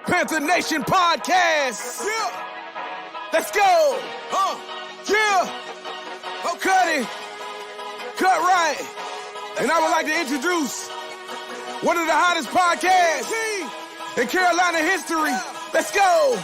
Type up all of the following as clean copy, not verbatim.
Panther Nation podcast. Yeah. Let's go. Yeah. Oh, cut it. Cut right. And I would like to introduce one of the hottest podcasts in Carolina history. Let's go.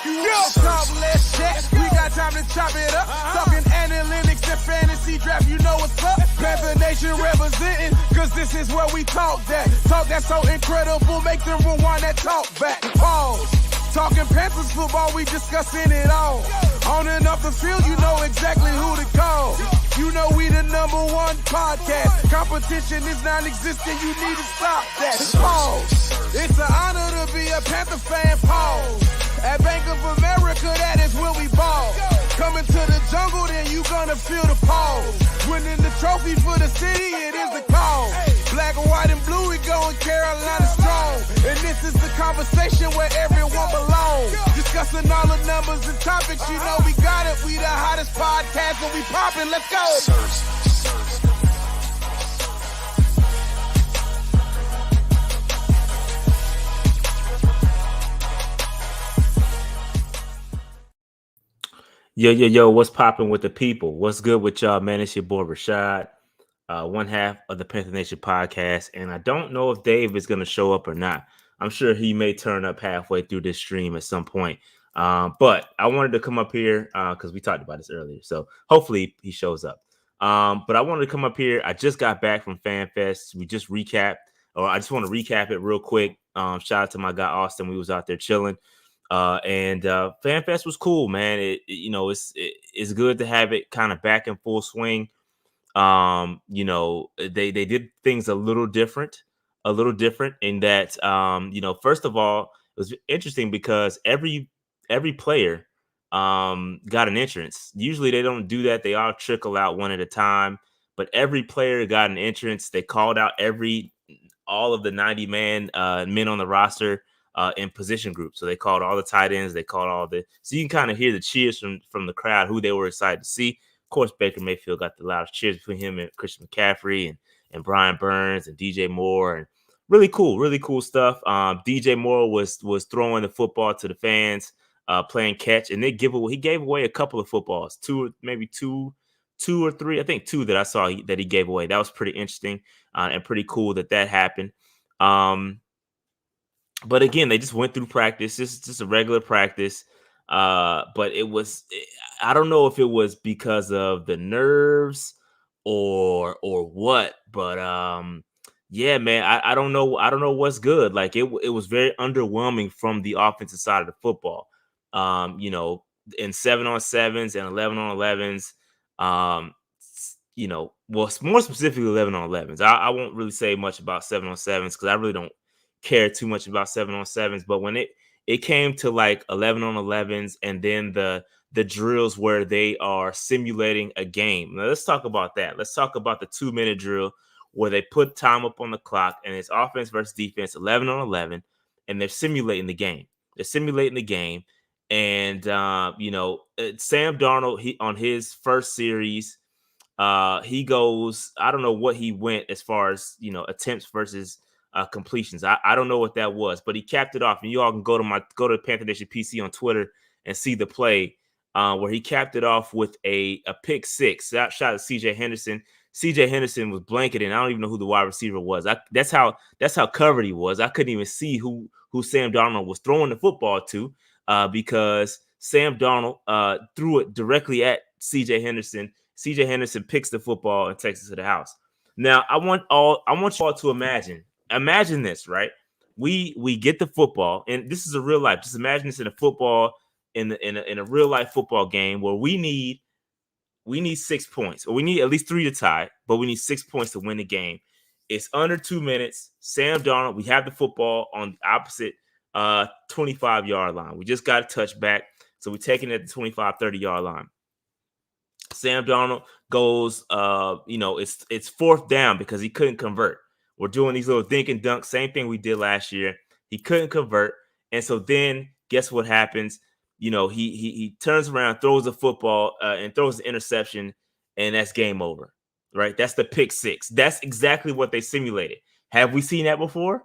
Yeah. Talk, let's chat. We got time to chop it up. Talking analytics and fantasy draft. You know what's up. Panther Nation representing, cause this is where we talk that. Talk that's so incredible. Make them rewind that talk back. Pause. Talking Panthers football, we discussing it all. On and off the field, you know exactly who to call. You know we the #1 podcast. Competition is non-existent, you need to stop that. Pause. It's an honor to be a Panther fan, pause. At Bank of America, that is where we ball. Coming to the jungle, then you gonna feel the pause. Winning the trophy for the city, it is the call. Black, white, and blue, we going Carolina strong. And this is the conversation where everyone belongs. Discussing all the numbers and topics, you know we got it. We the hottest podcast, and we poppin', let's go. Yo, what's popping with the people? What's good with y'all, man? It's your boy Rashad, one half of the Panther Nation podcast, and I don't know if Dave is going to show up or not. I'm sure he may turn up halfway through this stream at some point, but I wanted to come up here because we talked about this earlier, so hopefully he shows up. But I wanted to come up here. I just got back from FanFest. We just recapped, or I just want to recap it real quick. Shout out to my guy Austin. We was out there chilling. And FanFest was cool, man. It's good to have it kind of back in full swing. They did things a little different in that, first of all, it was interesting because every player got an entrance. Usually they don't do that. They all trickle out one at a time, but every player got an entrance. They called out all of the 90 men on the roster in position groups. So they called all the tight ends. They called so you can kind of hear the cheers from the crowd, who they were excited to see. Of course, Baker Mayfield got the loudest cheers between him and Christian McCaffrey and Brian Burns and DJ Moore, and really cool stuff. DJ Moore was throwing the football to the fans, playing catch, and he gave away a couple of footballs, two or three, I think two that I saw that he gave away. That was pretty interesting and pretty cool that happened. But again, they just went through practice. This is just a regular practice. But I don't know if it was because of the nerves or what. But yeah, man, I don't know. I don't know what's good. Like it was very underwhelming from the offensive side of the football. In 7-on-7s and 11-on-11s. Well, more specifically 11-on-11s. I won't really say much about 7-on-7s because I really don't care too much about 7-on-7s, but when it came to like 11-on-11s and then the drills where they are simulating a game. Now let's talk about that. Let's talk about the 2-minute drill where they put time up on the clock and it's offense versus defense, 11-on-11, and they're simulating the game. And Sam Darnold, on his first series, he goes, I don't know what he went as far as attempts versus completions. I don't know what that was, but he capped it off, and you all can go to Panther Nation PC on Twitter and see the play where he capped it off with a pick six. Shot at CJ Henderson. CJ Henderson was blanketing. I don't even know who the wide receiver was. That's how covered he was. I couldn't even see who Sam Darnold was throwing the football to because Sam Darnold threw it directly at CJ Henderson. CJ Henderson picks the football and takes it to the house. Now I want you all to imagine this, right? We get the football, and this is a real life. Just imagine this in a football in a real life football game where we need 6 points, or we need at least 3 to tie, but we need 6 points to win the game. It's under 2 minutes. Sam Darnold, we have the football on the opposite 25-yard line. We just got a touchback, so we're taking it at the 25, 30-yard line. Sam Darnold goes, it's fourth down because he couldn't convert. We're doing these little dink and dunk, same thing we did last year. He couldn't convert, and so then guess what happens? He turns around, throws the football, and throws the interception, and that's game over, right? That's the pick six. That's exactly what they simulated. Have we seen that before?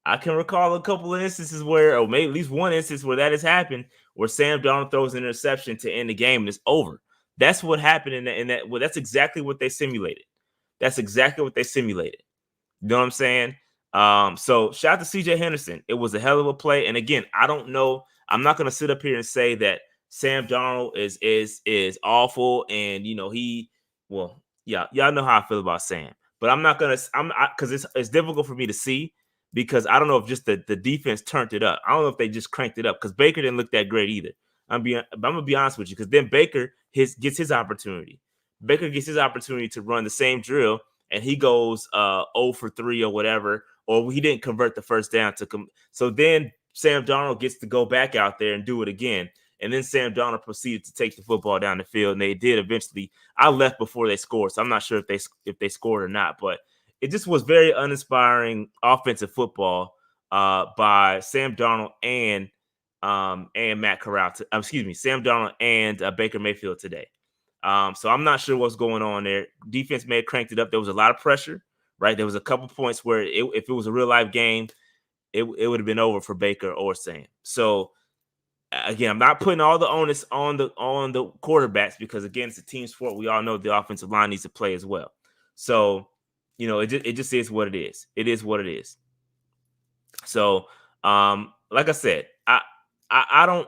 I can recall a couple of instances where, or maybe at least one instance where that has happened, where Sam Darnold throws an interception to end the game and it's over. That's what happened in that. Well, that's exactly what they simulated. That's exactly what they simulated. You know what I'm saying? So shout out to CJ Henderson. It was a hell of a play. And again, I don't know. I'm not going to sit up here and say that Sam Darnold is awful. And y'all know how I feel about Sam. But I'm not gonna. Because it's difficult for me to see, because I don't know if just the defense turned it up. I don't know if they just cranked it up, because Baker didn't look that great either. I'm gonna be honest with you, because then Baker gets his opportunity. Baker gets his opportunity to run the same drill, and he goes 0 for 3 or whatever, or he didn't convert the first down so then Sam Darnold gets to go back out there and do it again. And then Sam Darnold proceeded to take the football down the field, and they did eventually. I left before they scored, so I'm not sure if they scored or not, but it just was very uninspiring offensive football by Sam Darnold and Matt Corral. Sam Darnold and Baker Mayfield today. So I'm not sure what's going on there. Defense may have cranked it up. There was a lot of pressure, right? There was a couple points where if it was a real life game, it would have been over for Baker or Sam. So again, I'm not putting all the onus on the quarterbacks, because again, it's a team sport. We all know the offensive line needs to play as well. So, it just is what it is. It is what it is. So, like I said, I don't.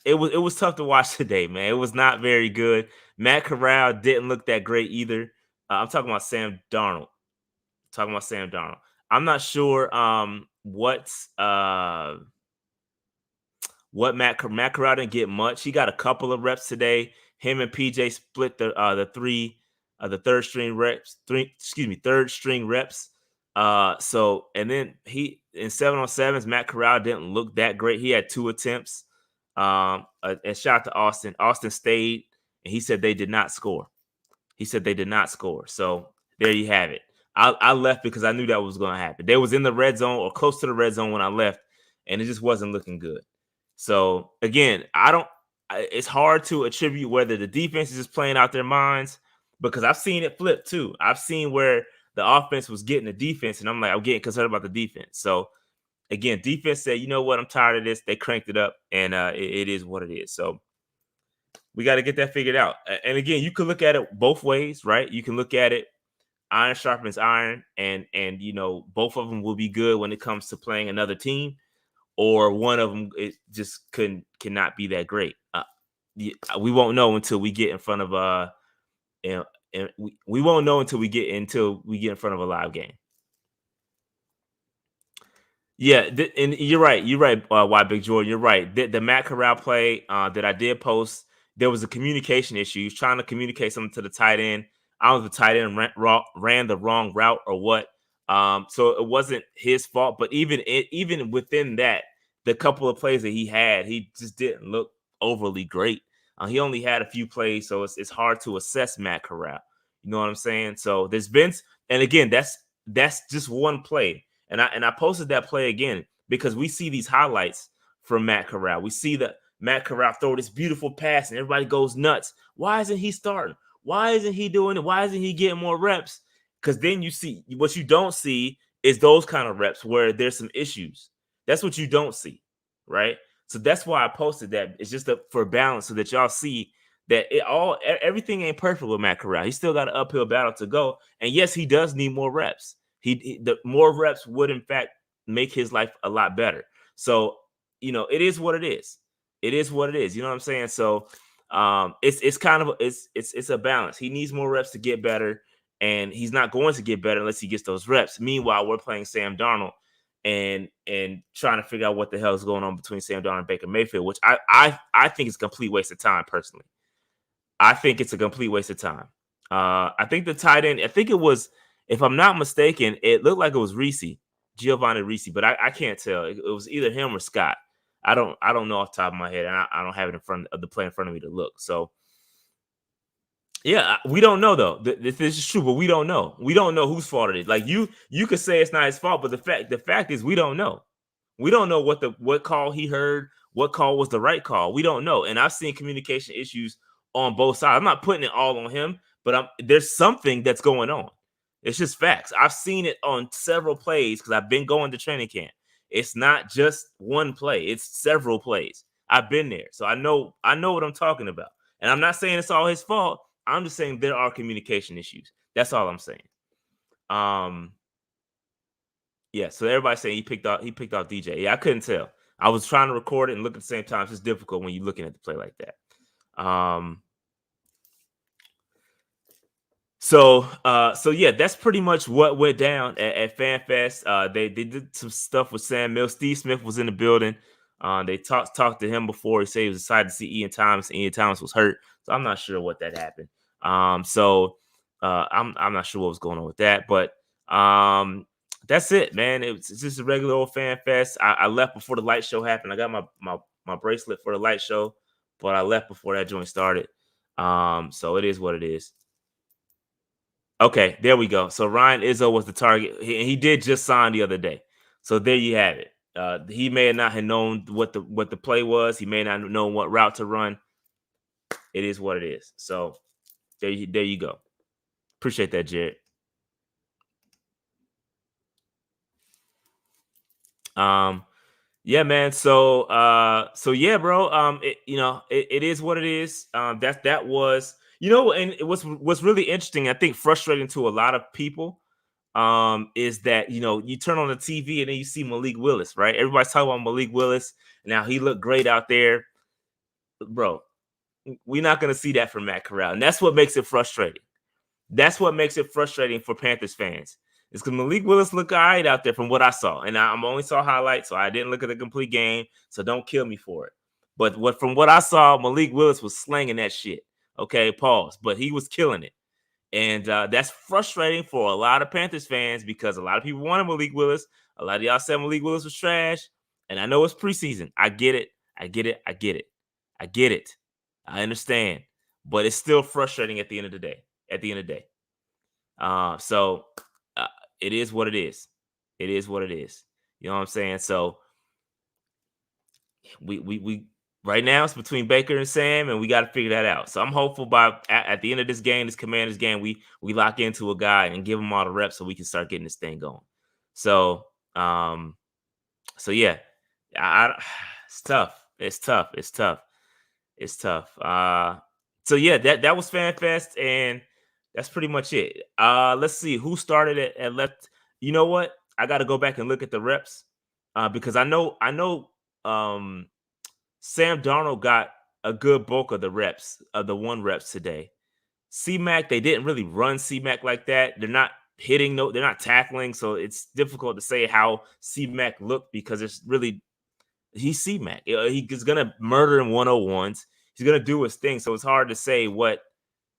It was tough to watch today, man. It was not very good. Matt Corral didn't look that great either. I'm talking about Sam Darnold. I'm not sure what Matt Corral didn't get much. He got a couple of reps today. Him and PJ split the third string reps. So, and then he in 7-on-7s, Matt Corral didn't look that great. He had 2 attempts. And shout out to Austin. Austin stayed, and he said they did not score. So there you have it. I left because I knew that was going to happen. They was in the red zone or close to the red zone when I left, and it just wasn't looking good. So again, it's hard to attribute whether the defense is just playing out their minds, because I've seen it flip too. I've seen where the offense was getting the defense, and I'm getting concerned about the defense. So again, defense said, you know what, I'm tired of this. They cranked it up, and it is what it is. So we got to get that figured out. And again, you can look at it both ways, right? You can look at it iron sharpens iron, and both of them will be good when it comes to playing another team, or one of them it just cannot be that great. We won't know until we get in front of we won't know until we get in front of a live game. Yeah, and you're right. Why Big Jordan? You're right. The Matt Corral play that I did post, there was a communication issue. He was trying to communicate something to the tight end. I don't know if the tight end ran the wrong route or what. So it wasn't his fault. But even within that, the couple of plays that he had, he just didn't look overly great. He only had a few plays, so it's hard to assess Matt Corral. You know what I'm saying? So there's been, and again, that's just one play. And I posted that play again because we see these highlights from Matt Corral. We see that Matt Corral throw this beautiful pass and everybody goes nuts. Why isn't he starting? Why isn't he doing it? Why isn't he getting more reps? Because then you see what you don't see is those kind of reps where there's some issues. That's what you don't see, right? So that's why I posted that. It's just for balance so that y'all see that everything ain't perfect with Matt Corral. He's still got an uphill battle to go. And yes, he does need more reps. The more reps would in fact make his life a lot better. So, it is what it is. It is what it is. You know what I'm saying? So it's kind of it's a balance. He needs more reps to get better, and he's not going to get better unless he gets those reps. Meanwhile, we're playing Sam Darnold and trying to figure out what the hell is going on between Sam Darnold and Baker Mayfield, which I think is a complete waste of time personally. I think it's a complete waste of time. I think the tight end, I think it was, if I'm not mistaken, it looked like it was Giovanni Ricci, but I can't tell. It was either him or Scott. I don't know off the top of my head, and I don't have it in front of the play in front of me to look. So, yeah, we don't know though. This is true, but we don't know. We don't know whose fault it is. Like you could say it's not his fault, but the fact is we don't know. We don't know what call he heard, what call was the right call. We don't know, and I've seen communication issues on both sides. I'm not putting it all on him, but there's something that's going on. It's just facts. I've seen it on several plays because I've been going to training camp. It's not just one play, it's several plays. I've been there. So I know what I'm talking about. And I'm not saying it's all his fault. I'm just saying there are communication issues. That's all I'm saying. Yeah, so everybody's saying he picked off DJ. Yeah, I couldn't tell. I was trying to record it and look at the same time. It's just difficult when you're looking at the play like that. So yeah, that's pretty much what went down at FanFest. They did some stuff with Sam Mills. Steve Smith was in the building. They talked to him before. He said he was excited to see Ian Thomas. Ian Thomas was hurt, so I'm not sure what that happened. I'm not sure what was going on with that, but that's it, man. It's just a regular old FanFest. I left before the light show happened. I got my bracelet for the light show, but I left before that joint started. So it is what it is. Okay, there we go. So Ryan Izzo was the target. He did just sign the other day. So there you have it. He may not have known what the play was. He may not have known what route to run. It is what it is. So there you go. Appreciate that, Jared. Yeah, man. So yeah, bro. It is what it is. That was. And it what's really interesting, I think frustrating to a lot of people, is that, you turn on the TV and then you see Malik Willis, right? Everybody's talking about Malik Willis. Now he looked great out there. Bro, we're not going to see that from Matt Corral. And that's what makes it frustrating. That's what makes it frustrating for Panthers fans. It's because Malik Willis looked all right out there from what I saw. And I only saw highlights, so I didn't look at the complete game. So don't kill me for it. But from what I saw, Malik Willis was slanging that shit. Okay, pause. But he was killing it. And that's frustrating for a lot of Panthers fans because a lot of people wanted Malik Willis. A lot of y'all said Malik Willis was trash. And I know it's preseason. I get it. I understand. But it's still frustrating at the end of the day. So it is what it is. It is what it is. You know what I'm saying? So we right now it's between Baker and Sam, and we got to figure that out. So I'm hopeful at the end of this game, this Commanders game, we lock into a guy and give him all the reps so we can start getting this thing going. So yeah, it's tough. So yeah, that was FanFest, and that's pretty much it. Let's see who started at left. You know what? I got to go back and look at the reps because I know. Sam Darnold got a good bulk of the reps, of the 1 reps today. C-Mac, they didn't really run C-Mac like that. They're not hitting, they're not tackling, so it's difficult to say how C-Mac looked because it's really, he's C-Mac. He's going to murder in 101s. He's going to do his thing, so it's hard to say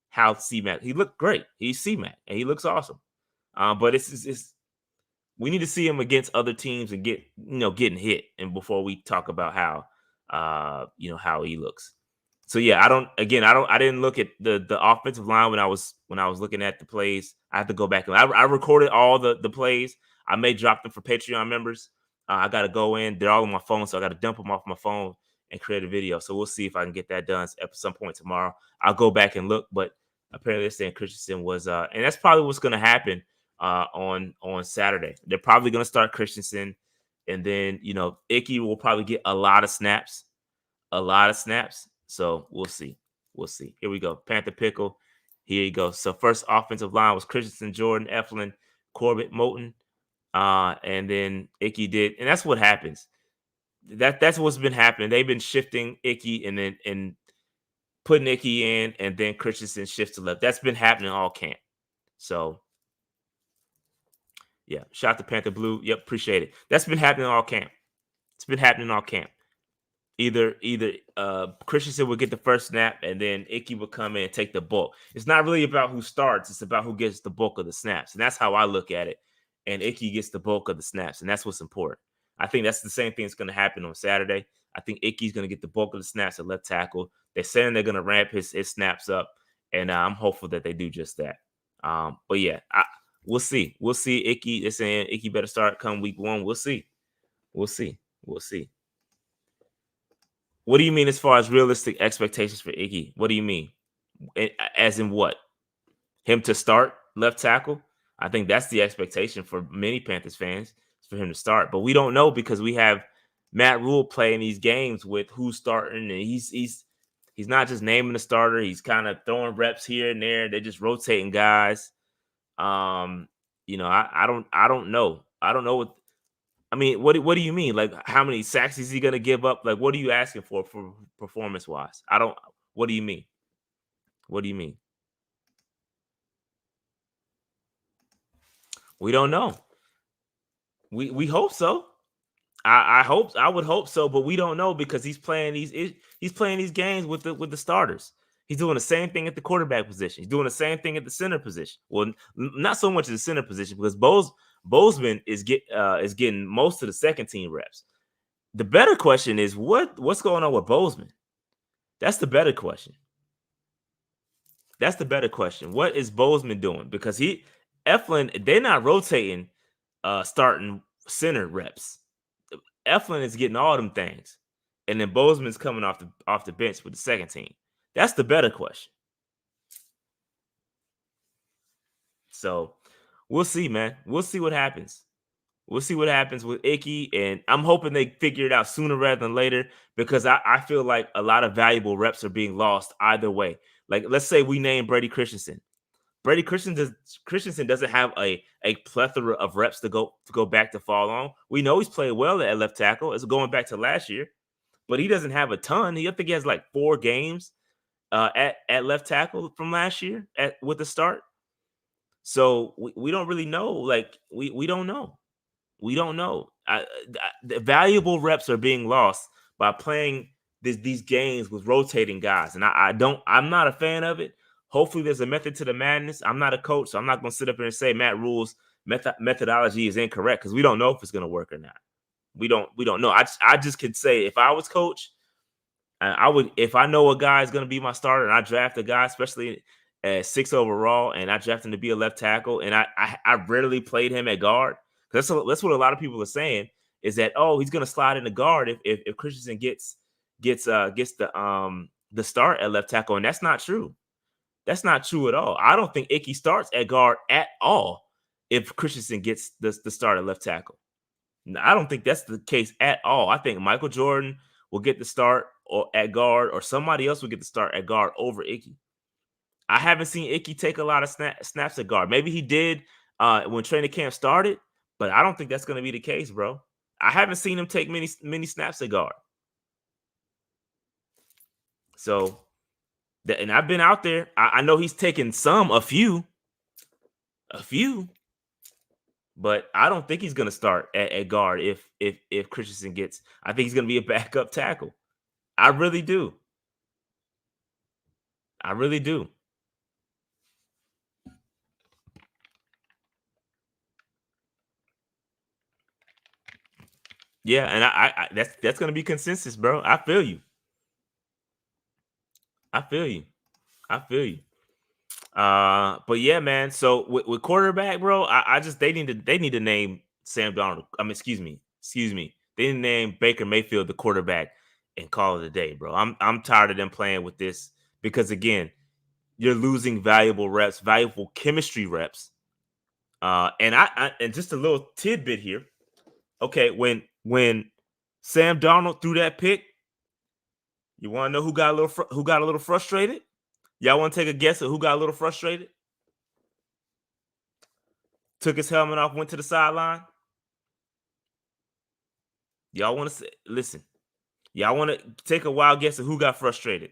how C-Mac. He looked great. He's C-Mac, and he looks awesome. But it's we need to see him against other teams and getting hit, and before we talk about how he looks. So yeah, I didn't look at the offensive line when I was looking at the plays. I have to go back and I recorded all the plays. I may drop them for Patreon members. I got to go in. They're all on my phone, so I got to dump them off my phone and create a video. So we'll see if I can get that done at some point tomorrow. I'll go back and look, but apparently they're saying Christensen was and that's probably what's going to happen on Saturday. They're probably going to start Christensen. And then, Icky will probably get a lot of snaps. So we'll see. Here we go. Panther Pickle. Here you go. So first offensive line was Christensen, Jordan, Eflin, Corbett, Moton. And then Icky did. And that's what happens. That's what's been happening. They've been shifting Icky and putting Icky in, and then Christensen shifts to left. That's been happening all camp. So yeah, shout out to Panther Blue. Yep, appreciate it. That's been happening all camp. Either Christensen would get the first snap, and then Icky would come in and take the bulk. It's not really about who starts; it's about who gets the bulk of the snaps, and that's how I look at it. And Icky gets the bulk of the snaps, and that's what's important. I think that's the same thing that's going to happen on Saturday. I think Icky's going to get the bulk of the snaps at left tackle. They're saying they're going to ramp his snaps up, and I'm hopeful that they do just that. But yeah, we'll see. We'll see. Icky, they're saying Icky better start come week 1. We'll see. What do you mean as far as realistic expectations for Icky? What do you mean? As in what? Him to start left tackle? I think that's the expectation for many Panthers fans, for him to start. But we don't know because we have Matt Rule playing these games with who's starting, and he's not just naming the starter. He's kind of throwing reps here and there. They're just rotating guys. I don't know. I don't know what. I mean, what do you mean? Like, how many sacks is he gonna give up? Like, what are you asking for performance wise? I don't. What do you mean? What do you mean? We don't know. We hope so. I would hope so, but we don't know because he's playing these games with the starters. He's doing the same thing at the quarterback position. He's doing the same thing at the center position. Well, not so much at the center position because Bozeman is getting most of the second team reps. The better question is what's going on with Bozeman? That's the better question. That's the better question. What is Bozeman doing? Because Eflin, they're not rotating starting center reps. Eflin is getting all them things. And then Bozeman's coming off the bench with the second team. That's the better question. So we'll see, man. We'll see what happens. We'll see what happens with Icky, and I'm hoping they figure it out sooner rather than later because I feel like a lot of valuable reps are being lost either way. Like, let's say we name Brady Christensen. Brady Christensen doesn't have a plethora of reps to go back to fall on. We know he's played well at left tackle. It's going back to last year, but he doesn't have a ton. I think he has like 4 games at left tackle from last year with the start. So we don't really know. Like we don't know. We don't know. The valuable reps are being lost by playing these games with rotating guys, and I'm not a fan of it. Hopefully, there's a method to the madness. I'm not a coach, so I'm not going to sit up here and say Matt Rule's methodology is incorrect because we don't know if it's going to work or not. We don't know. I just could say if I was coach, I would, if I know a guy is going to be my starter and I draft a guy, especially at 6 overall, and I draft him to be a left tackle, and I rarely played him at guard. That's what a lot of people are saying is that, oh, he's going to slide in the guard if Christensen gets the start at left tackle, and that's not true. That's not true at all. I don't think Icky starts at guard at all if Christensen gets the start at left tackle. I don't think that's the case at all. I think Michael Jordan will get the start or at guard, or somebody else will get the start at guard over Icky. I haven't seen Icky take a lot of snaps at guard. Maybe he did when training camp started, but I don't think that's going to be the case, bro. I haven't seen him take many snaps at guard. So, and I've been out there. I know he's taken a few, but I don't think he's going to start at guard if Christensen gets. I think he's going to be a backup tackle. I really do. I really do. Yeah, and I that's going to be consensus, bro. I feel you. But yeah, man. So with quarterback, bro, I just they need to name Sam Darnold. Excuse me. They need to name Baker Mayfield the quarterback and call it a day, bro. I'm tired of them playing with this because again, you're losing valuable reps, valuable chemistry reps. And just a little tidbit here. Okay, when Sam Darnold threw that pick, you want to know who got a little frustrated? Y'all want to take a guess at who got a little frustrated? Took his helmet off, went to the sideline. Y'all want to listen? Y'all want to take a wild guess at who got frustrated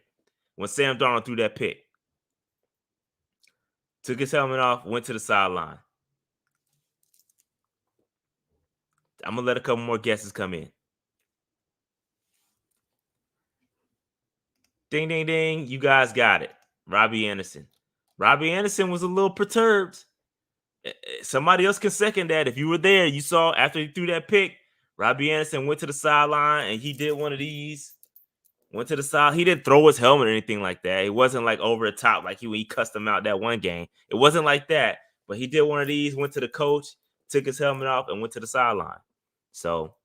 when Sam Darnold threw that pick? Took his helmet off, went to the sideline. I'm gonna let a couple more guesses come in. Ding, ding, ding. You guys got it. Robbie Anderson. Robbie Anderson was a little perturbed. Somebody else can second that. If you were there, you saw after he threw that pick, Robbie Anderson went to the sideline and he did one of these. Went to the side. He didn't throw his helmet or anything like that. It wasn't like over the top like he cussed him out that one game. It wasn't like that. But he did one of these, went to the coach, took his helmet off, and went to the sideline. So,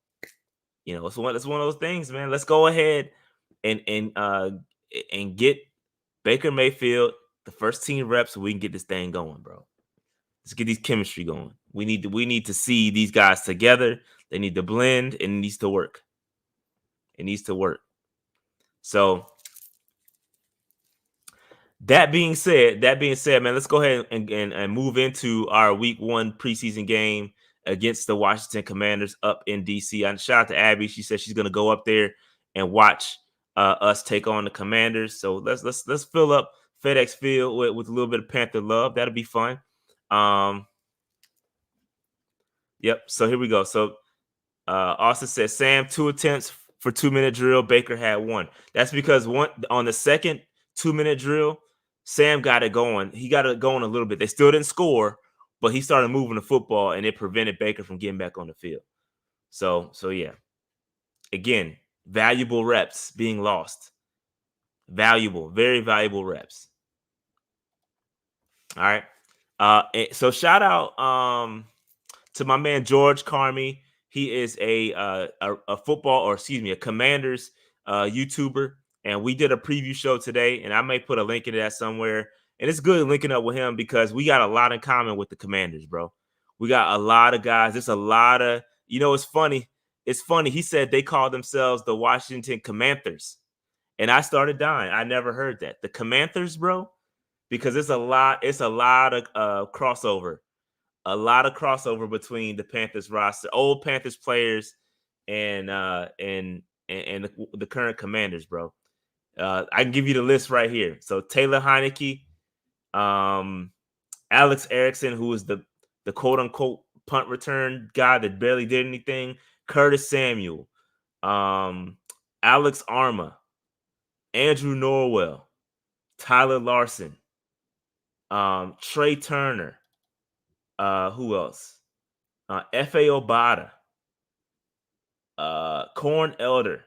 it's one of those things, man. Let's go ahead and get Baker Mayfield the first team reps so we can get this thing going, bro. Let's get these chemistry going. We need to see these guys together. They need to blend, and it needs to work. It needs to work. So that being said, man, let's go ahead and move into our week 1 preseason game against the Washington Commanders up in DC. And shout out to Abby. She said she's going to go up there and watch us take on the Commanders. So let's fill up FedEx Field with a little bit of Panther love. That'll be fun. Yep. So here we go. So Austin says Sam 2 attempts for 2-minute drill. Baker had 1. That's because on the second 2-minute drill, Sam got it going. He got it going a little bit. They still didn't score, but he started moving the football, and it prevented Baker from getting back on the field. So yeah. Again, valuable reps being lost. Valuable, very valuable reps. All right. So shout out to my man George Carmi. He is a football, or excuse me, a Commanders YouTuber. And we did a preview show today, and I may put a link into that somewhere. And it's good linking up with him because we got a lot in common with the Commanders, bro. We got a lot of guys. There's a lot of, it's funny. It's funny. He said they call themselves the Washington Commanders. And I started dying. I never heard that. The Commanders, bro, because it's a lot of crossover. A lot of crossover between the Panthers roster, old Panthers players, and the current Commanders, bro. I can give you the list right here. So Taylor Heineke, Alex Erickson, who is the quote unquote punt return guy that barely did anything, Curtis Samuel, Alex Arma, Andrew Norwell, Tyler Larson, Trey Turner, who else? F.A. Obata, Corn Elder.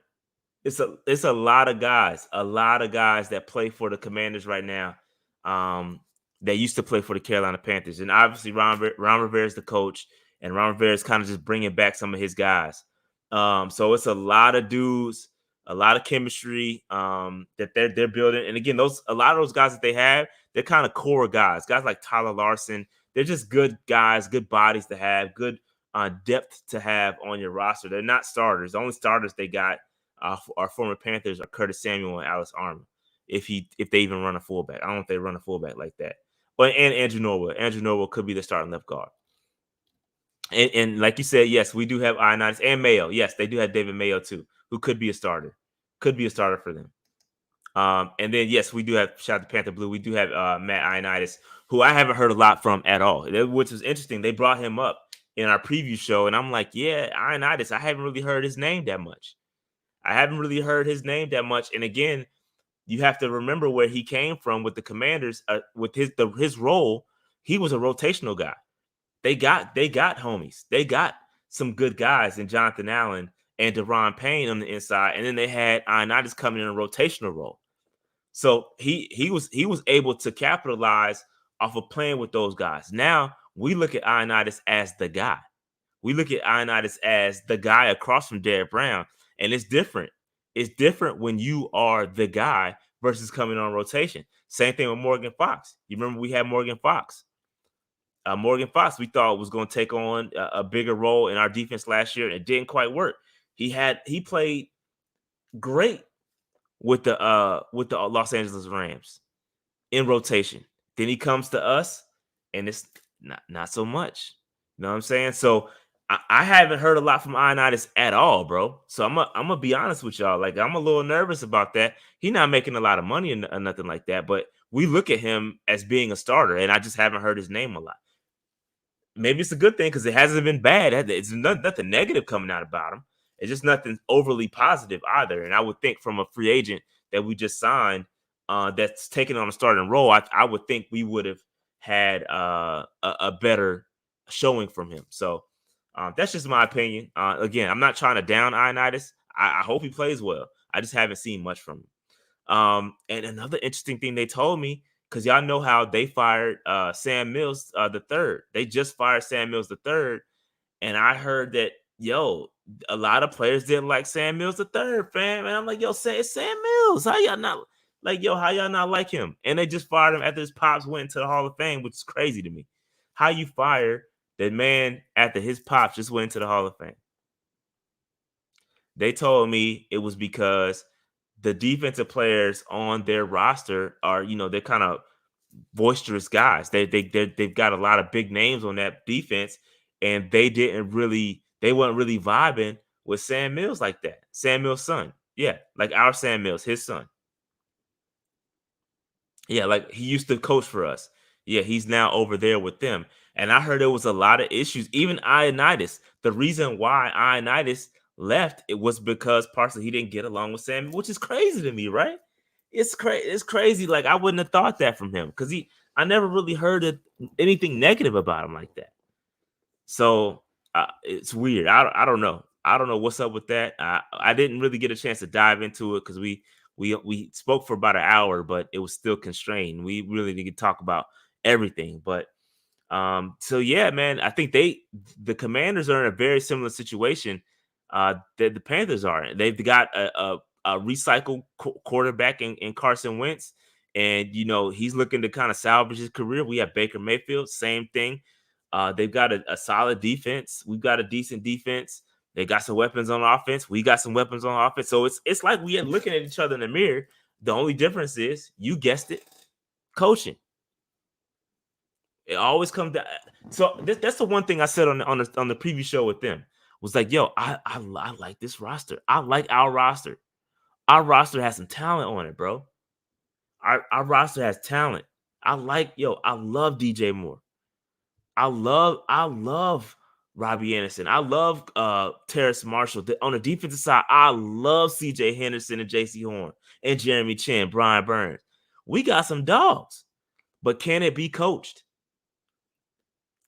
It's a lot of guys that play for the Commanders right now. That used to play for the Carolina Panthers, and obviously Ron Rivera is the coach, and Ron Rivera is kind of just bringing back some of his guys. So it's a lot of dudes, a lot of chemistry that they're building. And again, a lot of those guys that they have, they're kind of core guys like Tyler Larson. They're just good guys, good bodies to have, good depth to have on your roster. They're not starters. The only starters they got our former Panthers are Curtis Samuel and Alex Arma. If they even run a fullback, I don't know if they run a fullback like that. But and Andrew Norwell. Andrew Norwell could be the starting left guard. And like you said, yes, we do have Ioannidis and Mayo. Yes, they do have David Mayo too, who could be a starter. Could be a starter for them. And then yes, we do have, shout out to Panther Blue. We do have Matt Ioannidis, who I haven't heard a lot from at all. Which was interesting. They brought him up in our preview show, and I'm like, yeah, Ioannidis. I haven't really heard his name that much. And again, you have to remember where he came from with the Commanders. With his role, he was a rotational guy. They got homies. They got some good guys in Jonathan Allen and Deron Payne on the inside, and then they had Ioannidis coming in a rotational role. So he was able to capitalize off of playing with those guys. Now we look at Ioannidis as the guy. We look at Ioannidis as the guy across from Derrick Brown, and it's different. It's different when you are the guy versus coming on rotation. Same thing with Morgan Fox. You remember we had Morgan Fox. Morgan Fox, we thought was going to take on a bigger role in our defense last year, and it didn't quite work. He played great with the Los Angeles Rams in rotation. Then he comes to us, and it's not so much. You know what I'm saying? So I haven't heard a lot from Ioannidis at all, bro. So I'm gonna be honest with y'all. Like, I'm a little nervous about that. He's not making a lot of money or nothing like that, but we look at him as being a starter, and I just haven't heard his name a lot. Maybe it's a good thing because it hasn't been bad. It's nothing negative coming out about him. It's just nothing overly positive either. And I would think from a free agent that we just signed that's taking on a starting role, I would think we would have had a better showing from him. So that's just my opinion. Again, I'm not trying to down Ioannidis. I hope he plays well. I just haven't seen much from him. And another interesting thing they told me, because y'all know how they fired Sam Mills the third. They just fired Sam Mills the third. And I heard that, a lot of players didn't like Sam Mills the third, fam. And I'm like, it's Sam Mills. How y'all not like him? And they just fired him after his pops went into the Hall of Fame, which is crazy to me. How you fire the man after his pops just went into the Hall of Fame? They told me it was because the defensive players on their roster are, they're kind of boisterous guys. They've got a lot of big names on that defense, and they weren't really vibing with Sam Mills like that. Sam Mills' son. Yeah, like our Sam Mills, his son. Yeah, like he used to coach for us. Yeah, he's now over there with them. And I heard there was a lot of issues. Even Ioannidis. The reason why Ioannidis left, it was because partially he didn't get along with Sam, which is crazy to me, right? It's crazy. It's crazy. Like I wouldn't have thought that from him because I never really heard anything negative about him like that. So it's weird. I don't know. I don't know what's up with that. I didn't really get a chance to dive into it because we spoke for about an hour, but it was still constrained. We really didn't talk about everything. But so yeah, man, I think the Commanders are in a very similar situation that the Panthers are in. They've got a recycled quarterback in Carson Wentz, and he's looking to kind of salvage his career. We have Baker Mayfield, same thing. They've got a solid defense. We've got a decent defense. They got some weapons on offense. We got some weapons on offense. So it's like we are looking at each other in the mirror. The only difference is, you guessed it, coaching. It always comes down. So that's the one thing I said on the preview show with them was like, yo, I like this roster. I like our roster. Our roster has some talent on it, bro. Our roster has talent. I love DJ Moore. I love Robbie Anderson. I love Terrace Marshall. On the defensive side, I love CJ Henderson and JC Horn and Jeremy Chin, Brian Burns. We got some dogs, but can it be coached?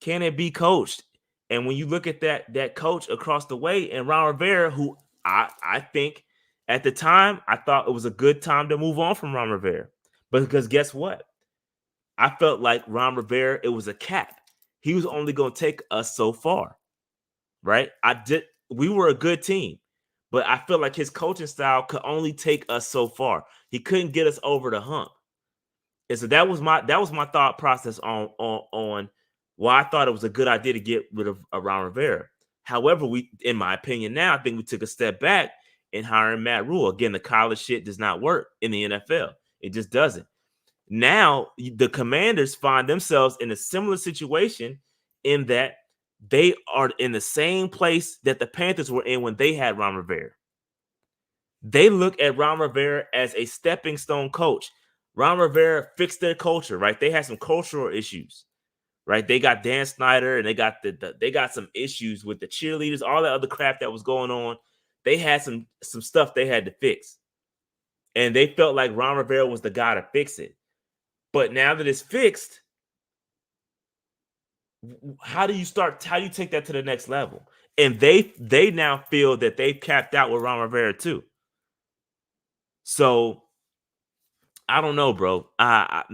Can it be coached? And when you look at that coach across the way, and Ron Rivera, who I think at the time, I thought it was a good time to move on from Ron Rivera. But because guess what? I felt like Ron Rivera, it was a cap. He was only going to take us so far, right? We were a good team, but I feel like his coaching style could only take us so far. He couldn't get us over the hump. And so that was my thought process on why I thought it was a good idea to get rid of Ron Rivera. However, in my opinion now, I think we took a step back in hiring Matt Rule. Again, the college shit does not work in the NFL. It just doesn't. Now, the Commanders find themselves in a similar situation in that they are in the same place that the Panthers were in when they had Ron Rivera. They look at Ron Rivera as a stepping stone coach. Ron Rivera fixed their culture, right? They had some cultural issues, right? They got Dan Snyder, and they got some issues with the cheerleaders, all that other crap that was going on. They had some stuff they had to fix. And they felt like Ron Rivera was the guy to fix it. But now that it's fixed, how do you take that to the next level? And they now feel that they've capped out with Ron Rivera too. So I don't know, bro. I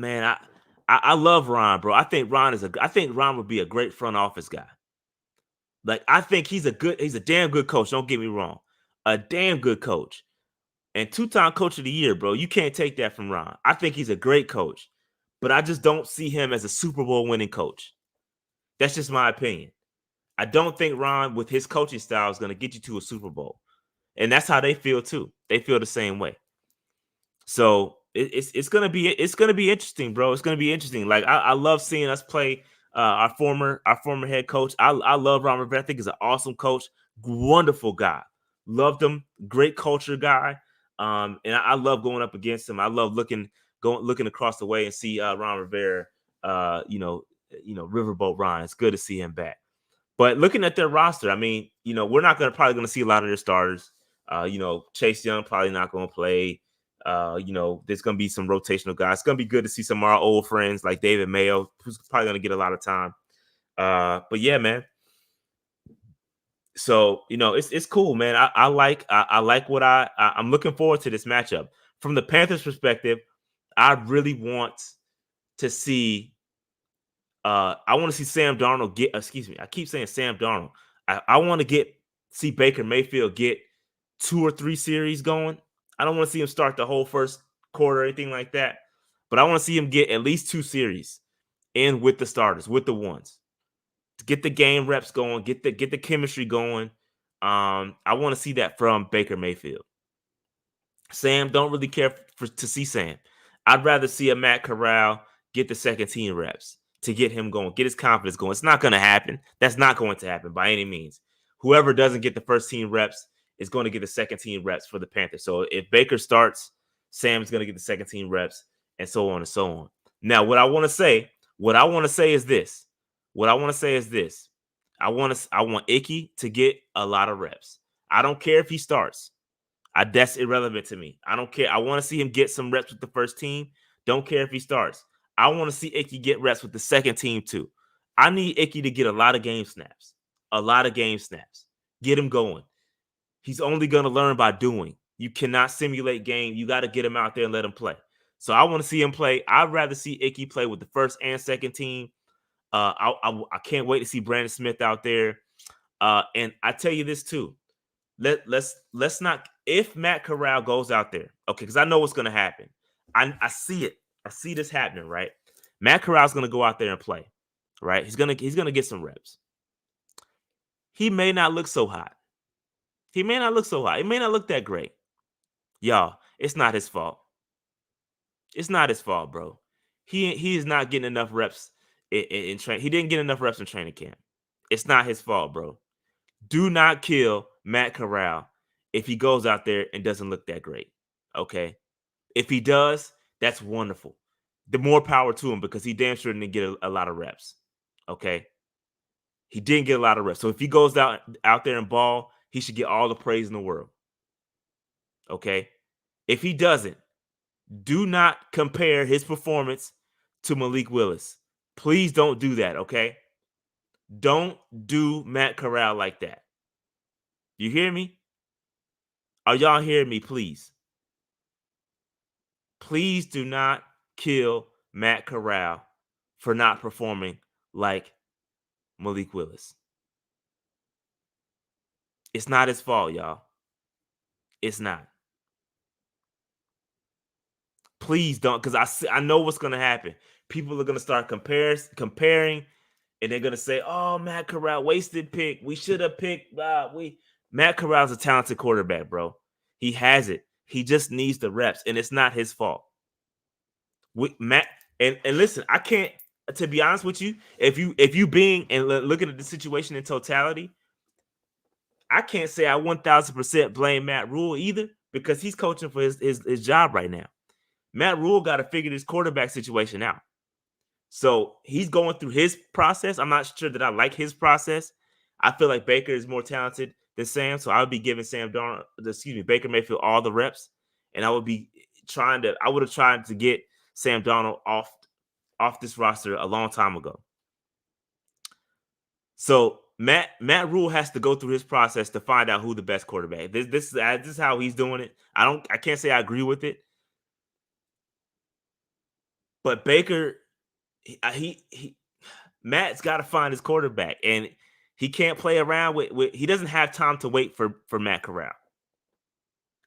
love Ron, bro. I think Ron would be a great front office guy. Like, I think he's a damn good coach. Don't get me wrong. A damn good coach. And 2-time coach of the year, bro. You can't take that from Ron. I think he's a great coach. But I just don't see him as a Super Bowl winning coach. That's just my opinion. I don't think Ron, with his coaching style, is going to get you to a Super Bowl. And that's how they feel too. They feel the same way. So it's gonna be interesting, bro. It's gonna be interesting. Like, I love seeing us play our former head coach. I love Ron Rivera. I think he's an awesome coach, wonderful guy. Loved him, great culture guy. And I love going up against him. I love looking across the way and see Ron Rivera. Riverboat Ron. It's good to see him back. But looking at their roster, I mean, we're not probably gonna see a lot of their starters. Chase Young probably not gonna play. There's going to be some rotational guys. It's going to be good to see some of our old friends like David Mayo, who's probably going to get a lot of time. But yeah, man. So, it's cool, man. I like what I'm looking forward to this matchup. From the Panthers perspective, I really want to see, I want to see Sam Darnold I keep saying Sam Darnold. I want to see Baker Mayfield get 2 or 3 series going. I don't want to see him start the whole first quarter or anything like that. But I want to see him get at least 2 series in with the starters, with the ones. Get the game reps going. Get the chemistry going. I want to see that from Baker Mayfield. Sam, don't really care to see Sam. I'd rather see a Matt Corral get the second team reps to get him going, get his confidence going. It's not going to happen. That's not going to happen by any means. Whoever doesn't get the first team reps is going to get the second team reps for the Panthers. So if Baker starts, Sam's going to get the second team reps, and so on and so on. Now, what I want to say is this. I want Icky to get a lot of reps. I don't care if he starts. That's irrelevant to me. I don't care. I want to see him get some reps with the first team. Don't care if he starts. I want to see Icky get reps with the second team too. I need Icky to get a lot of game snaps. Get him going. He's only going to learn by doing. You cannot simulate game. You got to get him out there and let him play. So I want to see him play. I'd rather see Icky play with the first and second team. I can't wait to see Brandon Smith out there. And I tell you this too. Let's not, if Matt Corral goes out there, okay, because I know what's going to happen. I see it. I see this happening, right? Matt Corral's going to go out there and play, right? He's gonna get some reps. He may not look so hot. It may not look that great. Y'all, it's not his fault. It's not his fault, bro. He is not getting enough reps in train. He didn't get enough reps in training camp. It's not his fault, bro. Do not kill Matt Corral if he goes out there and doesn't look that great. Okay. If he does, that's wonderful. The more power to him, because he damn sure didn't get a lot of reps. Okay. He didn't get a lot of reps. So if he goes out there and ball, he should get all the praise in the world. Okay. If he doesn't, do not compare his performance to Malik Willis. Please don't do that. Okay. Don't do Matt Corral like that. You hear me? Are y'all hearing me, please? Please do not kill Matt Corral for not performing like Malik Willis. It's not his fault, y'all. It's not. Please don't, because I know what's going to happen. People are going to start comparing, and they're going to say, oh, Matt Corral, wasted pick. We should have picked. Matt Corral's a talented quarterback, bro. He has it. He just needs the reps, and it's not his fault. And listen, I can't, to be honest with you, if you being and looking at the situation in totality, I can't say I 1,000% blame Matt Rule either, because he's coaching for his job right now. Matt Rule got to figure this quarterback situation out. So he's going through his process. I'm not sure that I like his process. I feel like Baker is more talented than Sam, so I would be giving Baker Mayfield all the reps, and I would have tried to get Sam Darnold off this roster a long time ago. So Matt Rule has to go through his process to find out who the best quarterback is. This is how he's doing it. I can't say I agree with it, but Baker, Matt's got to find his quarterback, and he can't play around with. He doesn't have time to wait for Matt Corral.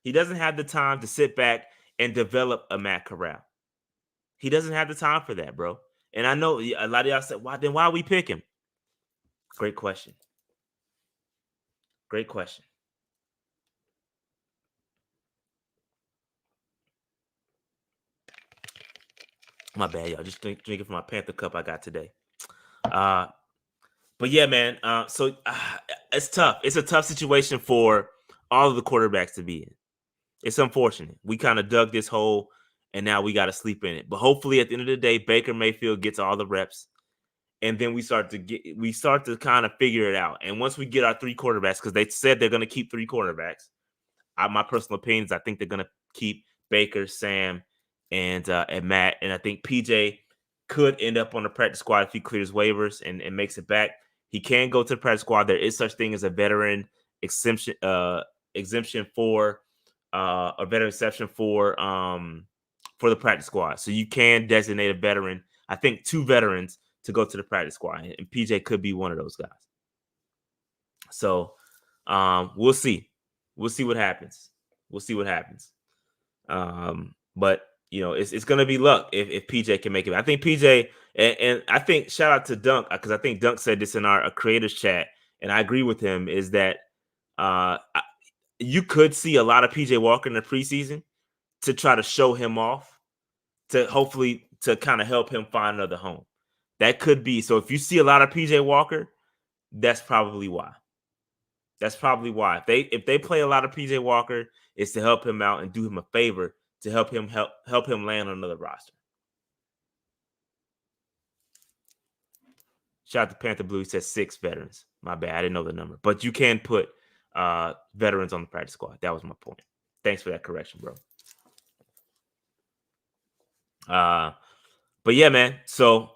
He doesn't have the time to sit back and develop a Matt Corral. He doesn't have the time for that, bro. And I know a lot of y'all said, why we pick him? Great question. Great question. My bad, y'all. Just drinking from my Panther cup I got today. But yeah, man. So it's tough. It's a tough situation for all of the quarterbacks to be in. It's unfortunate. We kind of dug this hole, and now we got to sleep in it. But hopefully, at the end of the day, Baker Mayfield gets all the reps, and then we start to kind of figure it out. And once we get our three quarterbacks, because they said they're going to keep three quarterbacks. My personal opinions, I think they're going to keep Baker, Sam, and Matt. And I think PJ could end up on the practice squad if he clears waivers and makes it back. He can go to the practice squad. There is such thing as a veteran exemption for a veteran exception for the practice squad. So you can designate a veteran. I think 2 veterans to go to the practice squad, and PJ could be one of those guys. So we'll see. We'll see what happens. But it's going to be luck if PJ can make it. I think PJ and I think shout out to Dunk because I think Dunk said this in our creators chat, and I agree with him. Is that you could see a lot of PJ Walker in the preseason to try to show him off, to hopefully to kind of help him find another home. That could be. So if you see a lot of PJ Walker, that's probably why. That's probably why. If they play a lot of PJ Walker, it's to help him out and do him a favor to help him land on another roster. Shout out to Panther Blue. He says 6 veterans. My bad. I didn't know the number. But you can put veterans on the practice squad. That was my point. Thanks for that correction, bro. But yeah, man. So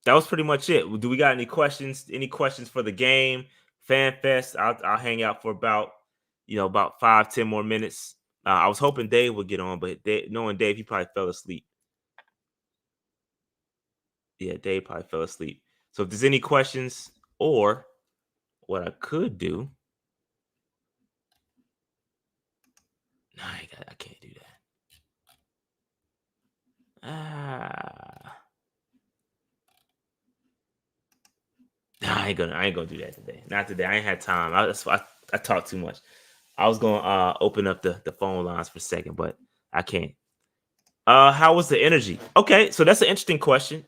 that was pretty much it. Do we got any questions? Any questions for the game? Fan Fest. I'll hang out for about 5-10 more minutes. I was hoping Dave would get on, but knowing Dave, he probably fell asleep. Yeah, Dave probably fell asleep. So if there's any questions, or what I could do, no, I can't do that. No, I ain't gonna do that today. Not today. I ain't had time. I talk too much. I was gonna open up the phone lines for a second, but I can't. How was the energy? Okay, so that's an interesting question.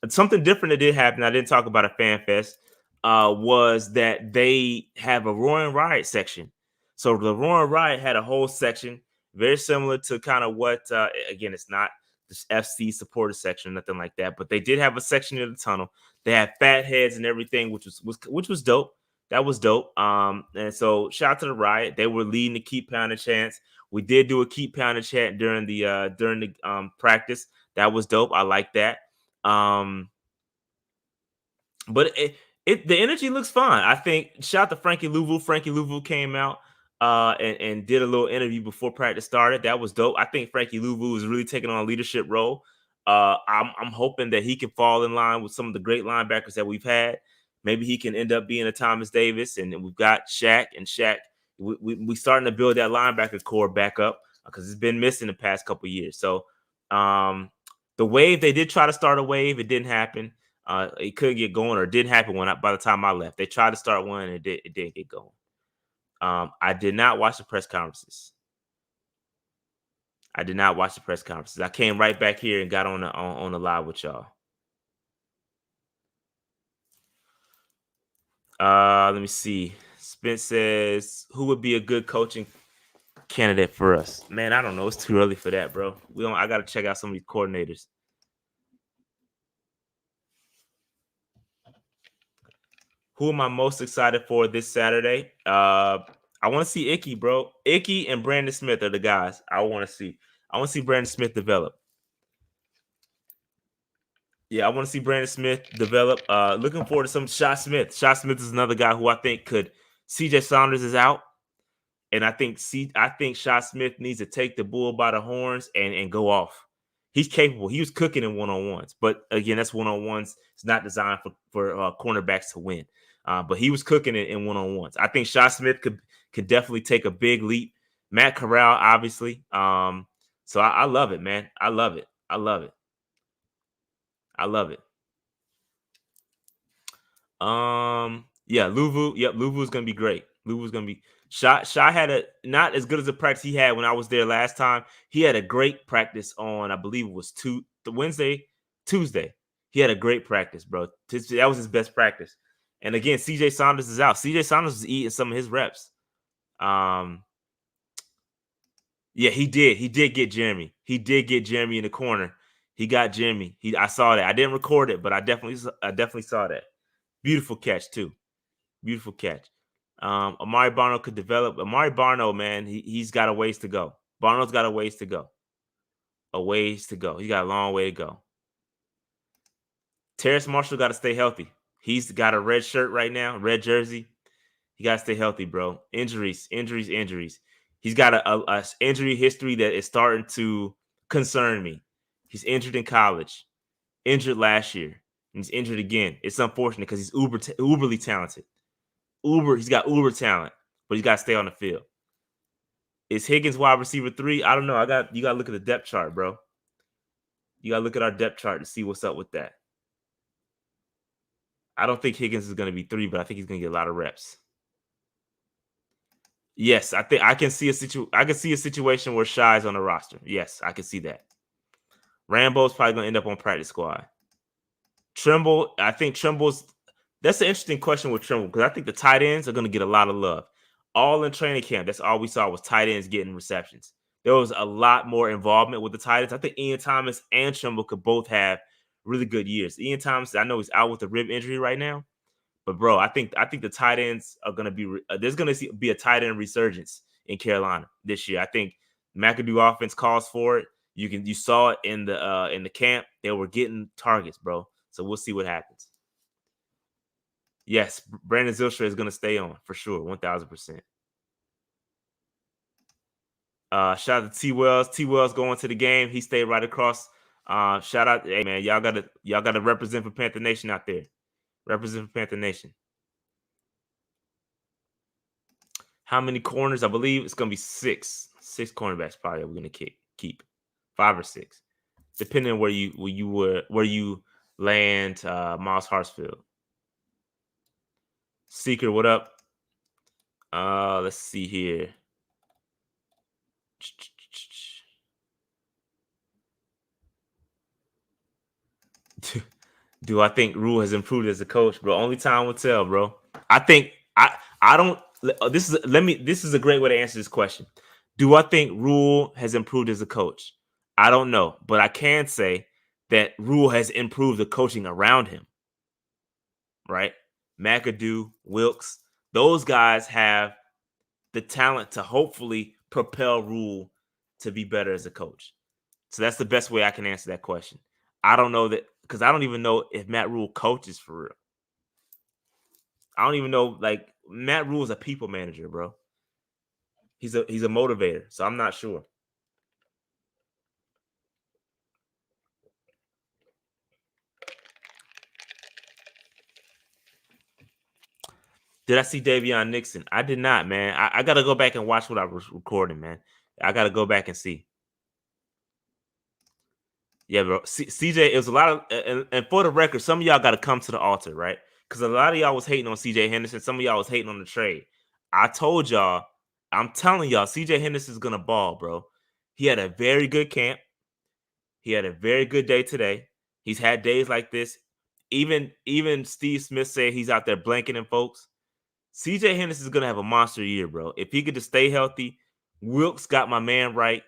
Something different that did happen, I didn't talk about at Fan Fest, was that they have a Roaring Riot section. So the Roaring Riot had a whole section very similar to kind of what, again, it's not this FC supporter section, nothing like that, but they did have a section in the tunnel. They had fat heads and everything, which was dope. That was dope. And so shout out to the Riot. They were leading the Keep Pounding chants. We did do a Keep Pounding chant during the practice. That was dope. I like that. But the energy looks fine. I think shout out to Frankie Louvu. Frankie Louvu came out and did a little interview before practice started. That was dope. I think Frankie Louvu is really taking on a leadership role. I'm hoping that he can fall in line with some of the great linebackers that we've had. Maybe he can end up being a Thomas Davis, and we've got Shaq. We starting to build that linebacker core back up because it's been missing the past couple of years. So the wave, they did try to start a wave. It didn't happen. It couldn't get going, or it didn't happen by the time I left. They tried to start one, and it didn't get going. I did not watch the press conferences. I came right back here and got on the live with y'all. Let me see. Spence says, who would be a good coaching candidate for us? Man, I don't know. It's too early for that, bro. I got to check out some of these coordinators. Who am I most excited for this Saturday? I want to see Icky, bro. Icky and Brandon Smith are the guys I want to see. I want to see Brandon Smith develop. Yeah, I want to see Brandon Smith develop. Looking forward to some Shot Smith. Shot Smith is another guy who I think could. CJ Saunders is out, and I think Shot Smith needs to take the bull by the horns and go off. He's capable. He was cooking in one-on-ones, but again, that's one-on-ones. It's not designed for cornerbacks to win. But he was cooking in one-on-ones. I think Shot Smith could definitely take a big leap. Matt Corral, obviously. So I love it, man. I love it. Yeah, Louvu. Yep, Louvu's gonna be great. Louvu's gonna be Shy had not as good as a practice he had when I was there last time. He had a great practice on, I believe it was Tuesday. He had a great practice, bro. That was his best practice. And again, CJ Saunders is out. CJ Saunders is eating some of his reps. Yeah, he did. He did get Jeremy. He did get Jeremy in the corner. He got Jeremy. I saw that. I didn't record it, but I definitely saw that. Beautiful catch too. Beautiful catch. Amari Barno could develop. Amari Barno, man, he's got a ways to go. Barno's got a ways to go. He's got a long way to go. Terrace Marshall got to stay healthy. He's got a red shirt right now, red jersey. He got to stay healthy, bro. Injuries. He's got a injury history that is starting to concern me. He's injured in college, injured last year, and he's injured again. It's unfortunate because he's uberly talented. He's got uber talent, but he's got to stay on the field. Is Higgins wide receiver 3? I don't know. You gotta look at the depth chart, bro. You gotta look at our depth chart to see what's up with that. I don't think Higgins is gonna be 3, but I think he's gonna get a lot of reps. Yes, I think I can see a situation where Shy's on the roster. Yes, I can see that. Rambo's probably gonna end up on practice squad. Trimble, I think that's an interesting question with Trimble because I think the tight ends are gonna get a lot of love. All in training camp, that's all we saw was tight ends getting receptions. There was a lot more involvement with the tight ends. I think Ian Thomas and Trimble could both have really good years. Ian Thomas, I know he's out with a rib injury right now, but bro, I think the tight ends are going to be there's going to be a tight end resurgence in Carolina this year. I think McAdoo offense calls for it. You saw it in the camp. They were getting targets, bro. So we'll see what happens. Yes, Brandon Zylstra is going to stay on for sure, 1,000%. Shout out to T Wells. T Wells going to the game. He stayed right across. Shout out, hey man, y'all gotta represent for Panther Nation out there. Represent for Panther Nation. How many corners? I believe it's gonna be 6. 6 cornerbacks probably we're gonna keep 5 or 6, depending on where you land. Miles Hartsfield. Seeker, what up? Let's see here. Do I think Rule has improved as a coach, bro? Only time will tell, bro. I think I don't. This is a great way to answer this question. Do I think Rule has improved as a coach? I don't know, but I can say that Rule has improved the coaching around him. Right? McAdoo, Wilkes, those guys have the talent to hopefully propel Rule to be better as a coach. So that's the best way I can answer that question. I don't know that because I don't even know if Matt Rule coaches for real. I don't even know. Like Matt Rule is a people manager, bro. He's a motivator, so I'm not sure. Did I see Davion Nixon? I did not, man. I got to go back and watch what I was recording, man. I got to go back and see. Yeah, bro. CJ, it was a lot of, and for the record, some of y'all got to come to the altar, right? Because a lot of y'all was hating on CJ Henderson. Some of y'all was hating on the trade. I told y'all, I'm telling y'all, CJ Henderson's going to ball, bro. He had a very good camp. He had a very good day today. He's had days like this. Even Steve Smith said he's out there blanketing folks. CJ Henderson is going to have a monster year, bro. If he could just stay healthy, Wilkes got my man right.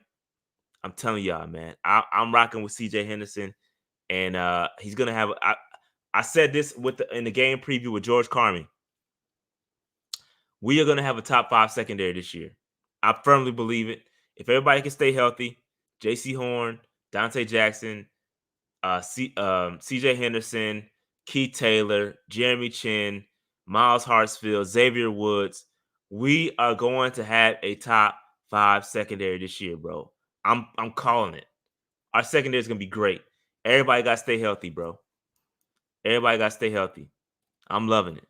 I'm telling y'all, man. I'm rocking with CJ Henderson, and he's going to have I said this in the game preview with George Carmi. We are going to have a top 5 secondary this year. I firmly believe it. If everybody can stay healthy, J.C. Horn, Dante Jackson, CJ Henderson, Keith Taylor, Jeremy Chin, Miles Hartsfield, Xavier Woods, we are going to have a top 5 secondary this year, bro. I'm calling it. Our secondary is going to be great. Everybody got to stay healthy, bro. Everybody got to stay healthy. I'm loving it.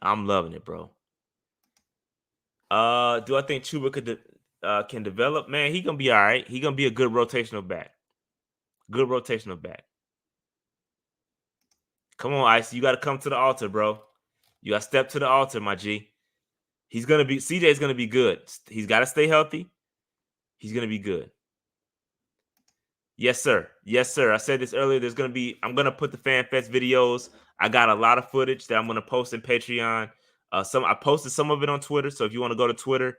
I'm loving it, bro. Do I think Chuba can develop? Man, he going to be all right. He going to be a good rotational back. Good rotational back. Come on, Ice. You got to come to the altar, bro. You got to step to the altar, my G. CJ's going to be good. He's got to stay healthy. He's going to be good. Yes, sir. Yes, sir. I said this earlier. I'm going to put the Fan Fest videos. I got a lot of footage that I'm going to post in Patreon. I posted some of it on Twitter. So if you want to go to Twitter,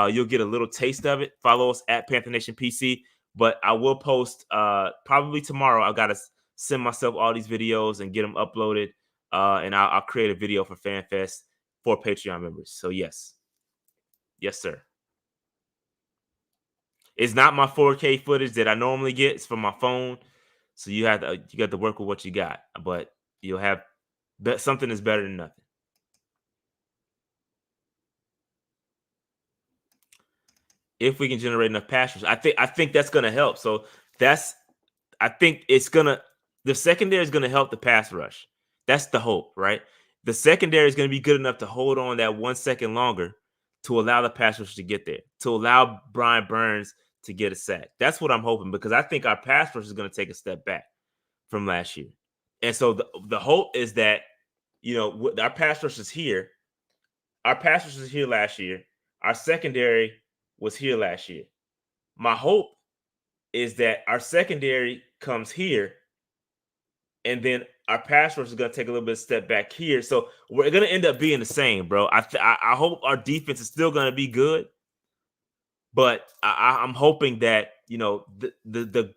you'll get a little taste of it. Follow us at Panther Nation PC. But I will post probably tomorrow. I got to send myself all these videos and get them uploaded. And I'll create a video for Fan Fest for Patreon members. So yes. Yes, sir. It's not my 4K footage that I normally get. It's from my phone. So you got to work with what you got. But you'll have something that's better than nothing. If we can generate enough pass rush, I think that's going to help. So I think the secondary is going to help the pass rush. That's the hope, right? The secondary is going to be good enough to hold on that 1 second longer to allow the pass rush to get there, to allow Brian Burns to get a sack. That's what I'm hoping, because I think our pass rush is going to take a step back from last year. And so the hope is that, our pass rush is here. Our pass rush was here last year. Our secondary was here last year. My hope is that our secondary comes here, and then our pass rush is going to take a little bit of step back here. So we're going to end up being the same, bro. I hope our defense is still going to be good, but I'm hoping that, the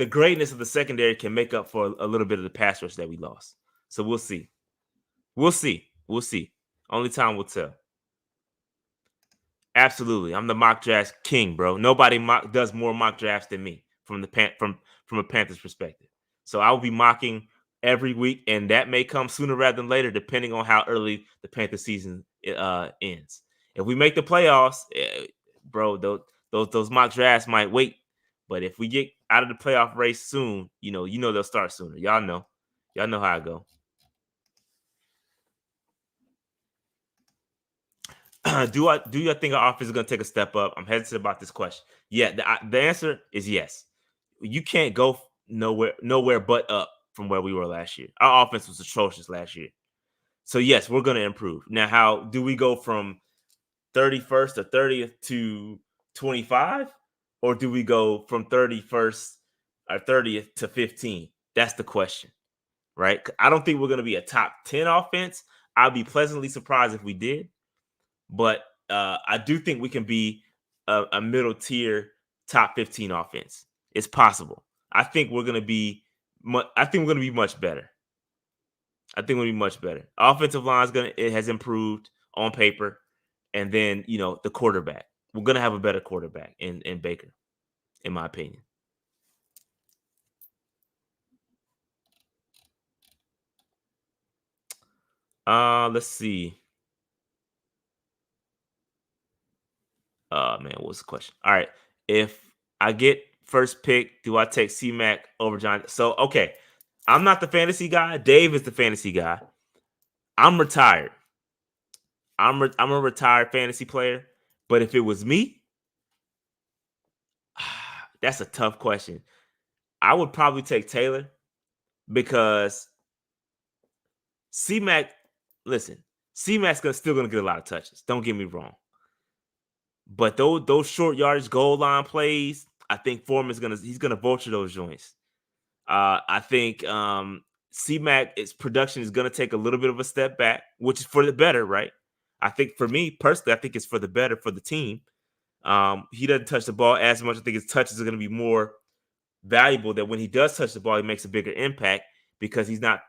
greatness of the secondary can make up for a little bit of the pass rush that we lost. So we'll see. We'll see. Only time will tell. Absolutely. I'm the mock drafts king, bro. Nobody does more mock drafts than me from a Panthers perspective. So I will be mocking every week, and that may come sooner rather than later, depending on how early the Panthers season ends. If we make the playoffs, bro, those mock drafts might wait. But if we get out of the playoff race soon, they'll start sooner. Y'all know how I go. Do I think our offense is going to take a step up? I'm hesitant about this question. Yeah, the answer is yes. You can't go nowhere but up from where we were last year. Our offense was atrocious last year. So yes, we're going to improve. Now, how do we go from 31st or 30th to 25? Or do we go from 31st or 30th to 15? That's the question, right? I don't think we're going to be a top 10 offense. I'd be pleasantly surprised if we did. But I do think we can be a middle tier top 15 offense. It's possible. I think we're going to be much better. Offensive line has improved on paper, and then the quarterback. We're going to have a better quarterback in Baker, in my opinion. Let's see. Man, what's the question? All right. If I get first pick, do I take C-Mac over John? So, okay. I'm not the fantasy guy. Dave is the fantasy guy. I'm retired. I'm a retired fantasy player. But if it was me, that's a tough question. I would probably take Taylor, because C-Mac, listen, C-Mac's still going to get a lot of touches. Don't get me wrong. But those short yardage goal line plays, I think Foreman's he's gonna vulture those joints. I think C-Mac's production is gonna take a little bit of a step back, which is for the better, right? I think for me personally, I think it's for the better for the team. He doesn't touch the ball as much. I think his touches are gonna be more valuable. That when he does touch the ball, he makes a bigger impact, because he's not.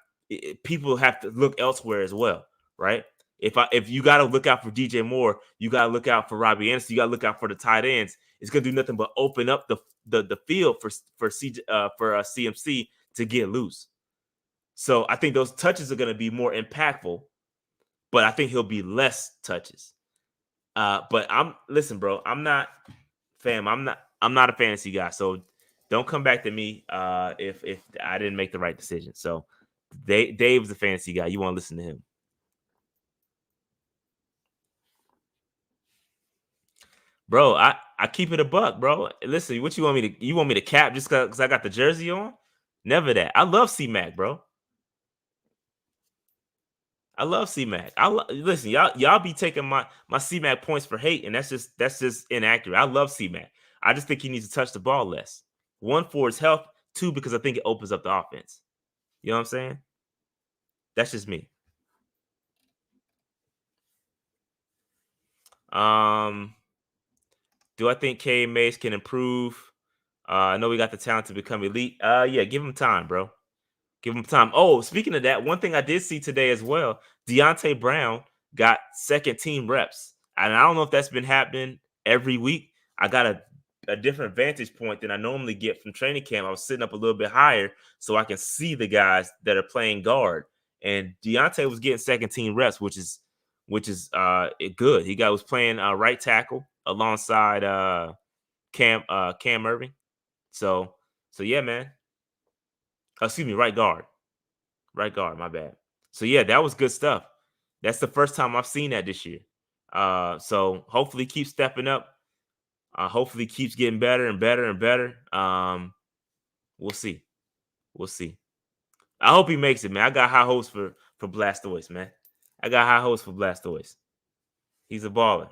People have to look elsewhere as well, right? If you got to look out for DJ Moore, you got to look out for Robbie Anderson, you got to look out for the tight ends. It's going to do nothing but open up the field for CMC to get loose. So I think those touches are going to be more impactful, but I think he'll be less touches. But listen, bro, I'm not a fantasy guy, so don't come back to me if I didn't make the right decision. So Dave's the fantasy guy. You want to listen to him. Bro, I keep it a buck, bro. Listen, what you want me to cap just because I got the jersey on? Never that. I love C-Mac, bro. I love C-Mac. Listen, y'all be taking my C-Mac points for hate, and that's just inaccurate. I love C-Mac. I just think he needs to touch the ball less. 1, for his health. 2, because I think it opens up the offense. You know what I'm saying? That's just me. Do I think K Mace can improve? I know we got the talent to become elite. Yeah, give him time, bro. Give him time. Oh, speaking of that, one thing I did see today as well, Deontay Brown got second team reps. And I don't know if that's been happening every week. I got a different vantage point than I normally get from training camp. I was sitting up a little bit higher so I can see the guys that are playing guard. And Deontay was getting second team reps, which is good. He was playing right tackle alongside Cam Irving. So yeah, man. Excuse me, right guard. My bad. So yeah, that was good stuff. That's the first time I've seen that this year. So hopefully keeps stepping up. Hopefully keeps getting better and better and better. We'll see. We'll see. I hope he makes it, man. I got high hopes for Blastoise, man. I got high hopes for Blastoise. He's a baller.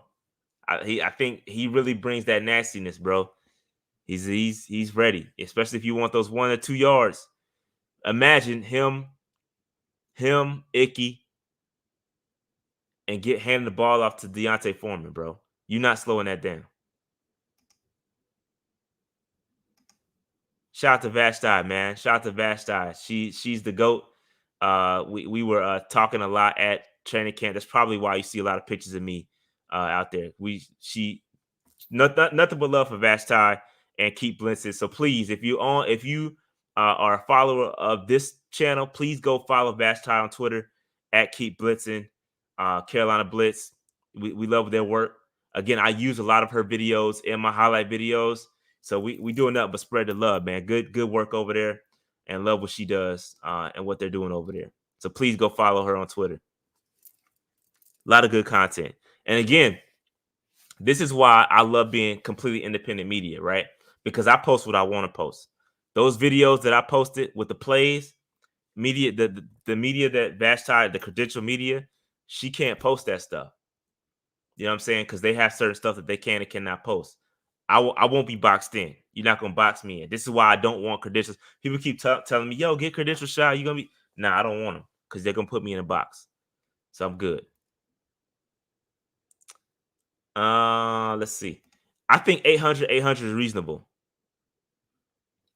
I think he really brings that nastiness, bro. He's ready, especially if you want those 1 or 2 yards. Imagine him, Icky, and handing the ball off to Deontay Foreman, bro. You're not slowing that down. Shout out to Vashti, man. Shout out to Vashti. She's the GOAT. We were talking a lot at training camp. That's probably why you see a lot of pictures of me out there. Nothing but love for Vashti and keep blitzing. So please, if you are a follower of this channel, please go follow Vashti on Twitter at Keep Blitzing, Carolina Blitz. We love their work. Again, I use a lot of her videos in my highlight videos. So we doing nothing but spread the love, man. Good work over there, and love what she does and what they're doing over there. So please go follow her on Twitter. A lot of good content. And again, this is why I love being completely independent media, right? Because I post what I want to post. Those videos that I posted with the plays, media, the media that Vashti, the credential media, she can't post that stuff. You know what I'm saying? Because they have certain stuff that they can and cannot post. I won't be boxed in. You're not gonna box me in. This is why I don't want credentials. People keep telling me, "Yo, get credentials, shot. You gonna be?" Nah, I don't want them because they're gonna put me in a box. So I'm good. Let's see. I think 800 is reasonable.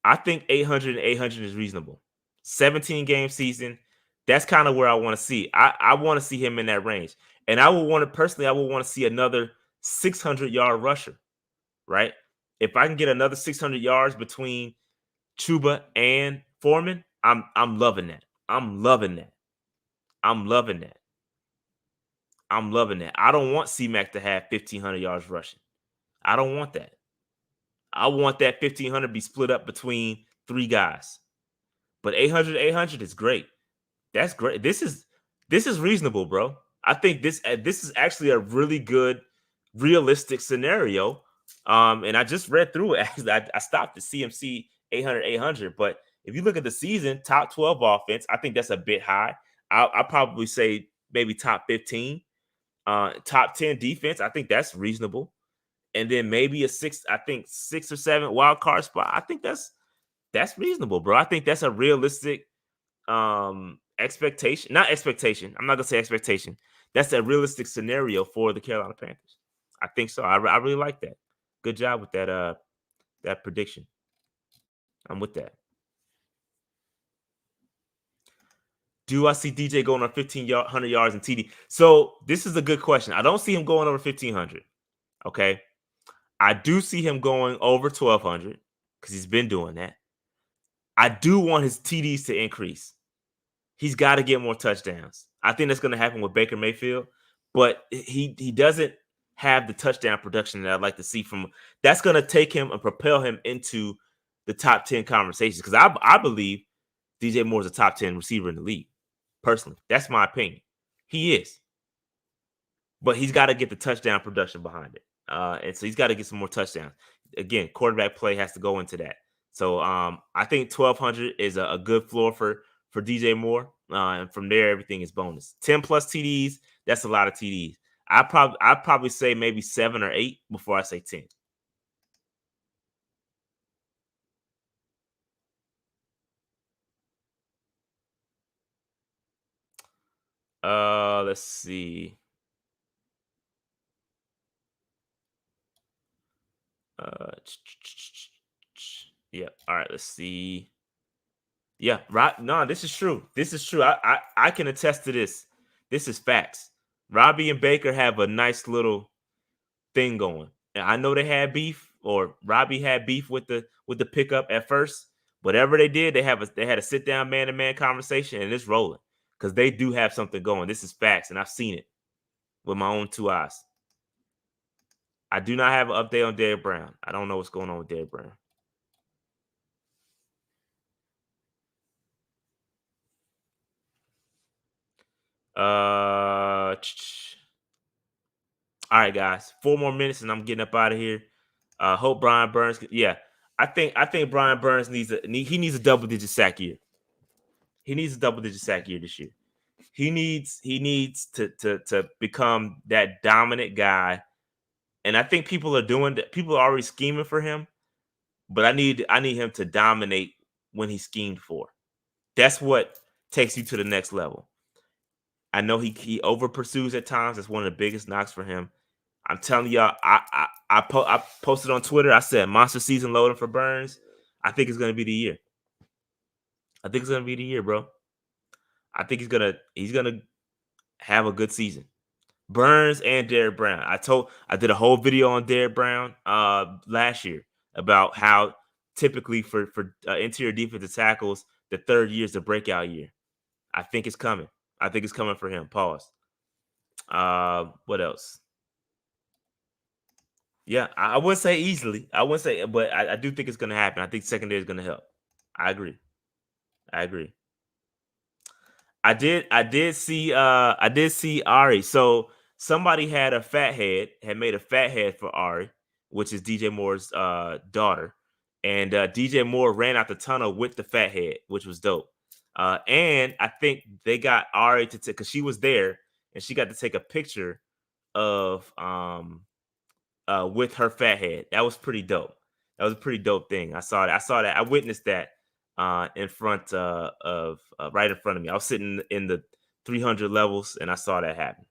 I think 800 is reasonable. 17 game season. That's kind of where I want to see. I want to see him in that range. And I would want to see another 600-yard rusher, right? If I can get another 600 yards between Chuba and Foreman, I'm loving that. I'm loving that. I'm loving that. I'm loving that. I don't want C-Mac to have 1,500 yards rushing. I don't want that. I want that 1,500 to be split up between 3 guys. But 800 is great. That's great. This is reasonable, bro. I think this is actually a really good, realistic scenario. And I just read through it. I stopped at CMC 800. But if you look at the season, top 12 offense, I think that's a bit high. I'll probably say maybe top 15. Top 10 defense, I think that's reasonable. And then maybe a 6 or 7 wild card spot. I think that's reasonable, bro. I think that's a realistic expectation. Not expectation. I'm not gonna say expectation. That's a realistic scenario for the Carolina Panthers. I think so. I really like that. Good job with that prediction. I'm with that. Do I see DJ going on 1,500 yards in TD? So this is a good question. I don't see him going over 1,500. Okay. I do see him going over 1,200 because he's been doing that. I do want his TDs to increase. He's got to get more touchdowns. I think that's going to happen with Baker Mayfield, but he doesn't have the touchdown production that I'd like to see from. That's going to take him and propel him into the top 10 conversations because I believe DJ Moore is a top 10 receiver in the league. Personally, that's my opinion. He is, but he's got to get the touchdown production behind it, and so he's got to get some more touchdowns. Again, quarterback play has to go into that. So I think 1,200 is a good floor for DJ Moore, and from there everything is bonus. 10 plus TDs, that's a lot of TDs. I'd probably say maybe 7 or 8 before I say 10. Let's see. Yeah. All right. Let's see. Yeah. Right. No, this is true. This is true. I can attest to this. This is facts. Robbie and Baker have a nice little thing going. And I know they had beef, or Robbie had beef with the pickup at first. Whatever they did, they had a sit down man to man conversation, and it's rolling because they do have something going. This is facts, and I've seen it with my own 2 eyes. I do not have an update on Derrick Brown. I don't know what's going on with Derrick Brown. All right, guys. 4 more minutes and I'm getting up out of here. Hope Brian Burns. Yeah, I think Brian Burns needs a double-digit sack year. He needs a double-digit sack year this year. He needs to become that dominant guy. And I think people are doing that. People are already scheming for him, but I need him to dominate when he's schemed for. That's what takes you to the next level. I know he over pursues at times. That's one of the biggest knocks for him. I'm telling y'all, I posted on Twitter. I said monster season loading for Burns. I think it's gonna be the year. I think it's gonna be the year, bro. I think he's gonna have a good season. Burns and Derrick Brown. I did a whole video on Derrick Brown last year about how typically for interior defensive tackles, the third year is the breakout year. I think it's coming. I think it's coming for him. Pause. What else? Yeah, I wouldn't say easily. I wouldn't say, but I do think it's going to happen. I think secondary is going to help. I agree. I did see Ari. So somebody had made a fat head for Ari, which is DJ Moore's daughter. And DJ Moore ran out the tunnel with the fat head, which was dope. And I think they got Ari to take, because she was there and she got to take a picture of with her fat head. That was pretty dope. That was a pretty dope thing. I saw that. I witnessed that in front of right in front of me. I was sitting in the 300 levels and I saw that happen.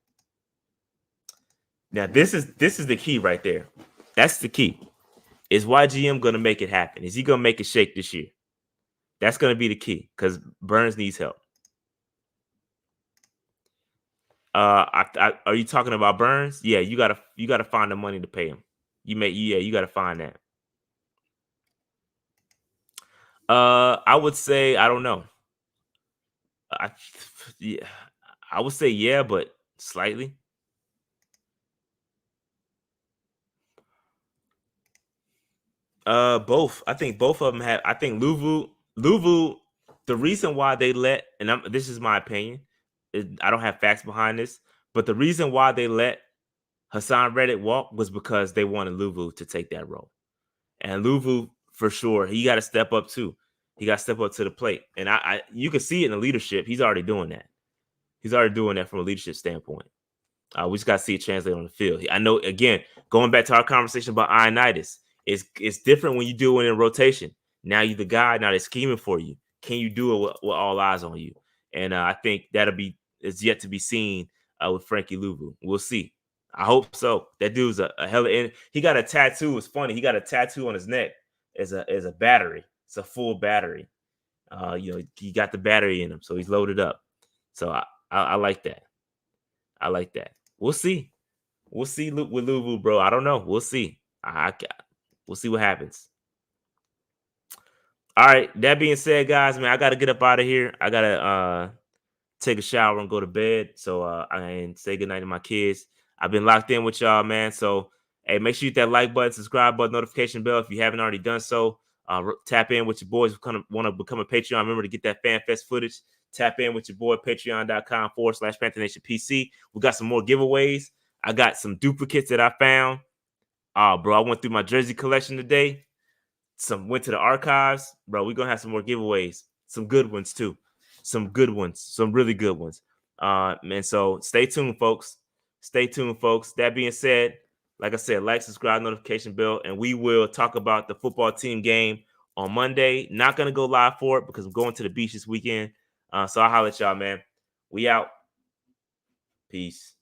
Now this is the key right there. That's the key. Is YGM going to make it happen? Is he going to make it shake this year? That's going to be the key, because Burns needs help. Are you talking about Burns? Yeah, you gotta find the money to pay him. You gotta find that. I would say I don't know. I would say yeah, but slightly. Both. I think both of them have. I think Luvu. The reason why they let, and this is my opinion, I don't have facts behind this, but the reason why they let Hassan Reddick walk was because they wanted Luvu to take that role. And Luvu, for sure, he got to step up too. He got to step up to the plate. And you can see it in the leadership. He's already doing that. He's already doing that from a leadership standpoint. We just got to see it translate on the field. I know, again, going back to our conversation about Ionitis, it's different when you do it in rotation. Now you're the guy. Now they're scheming for you. Can you do it with all eyes on you? And I think it's yet to be seen with Frankie Luvu. We'll see. I hope so. That dude's a hella. He got a tattoo. It's funny. He got a tattoo on his neck as a battery. It's a full battery. He got the battery in him, so he's loaded up. So I like that. I like that. We'll see. We'll see with Luvu, bro. I don't know. We'll see. We'll see what happens. All right. That being said, guys, man, I got to get up out of here. I got to take a shower and go to bed. So and say goodnight to my kids. I've been locked in with y'all, man. So, hey, make sure you hit that like button, subscribe button, notification bell if you haven't already done so. Tap in with your boys who want to become a Patreon. Remember to get that FanFest footage. Tap in with your boy, patreon.com/Panther Nation PC. We got some more giveaways. I got some duplicates that I found. Bro, I went through my jersey collection today. Went to the archives. Bro, we're going to have some more giveaways. Some good ones, too. Some good ones. Some really good ones. And so stay tuned, folks. Stay tuned, folks. That being said, like I said, like, subscribe, notification bell, and we will talk about the football team game on Monday. Not going to go live for it because I'm going to the beach this weekend. So I'll holler at y'all, man. We out. Peace.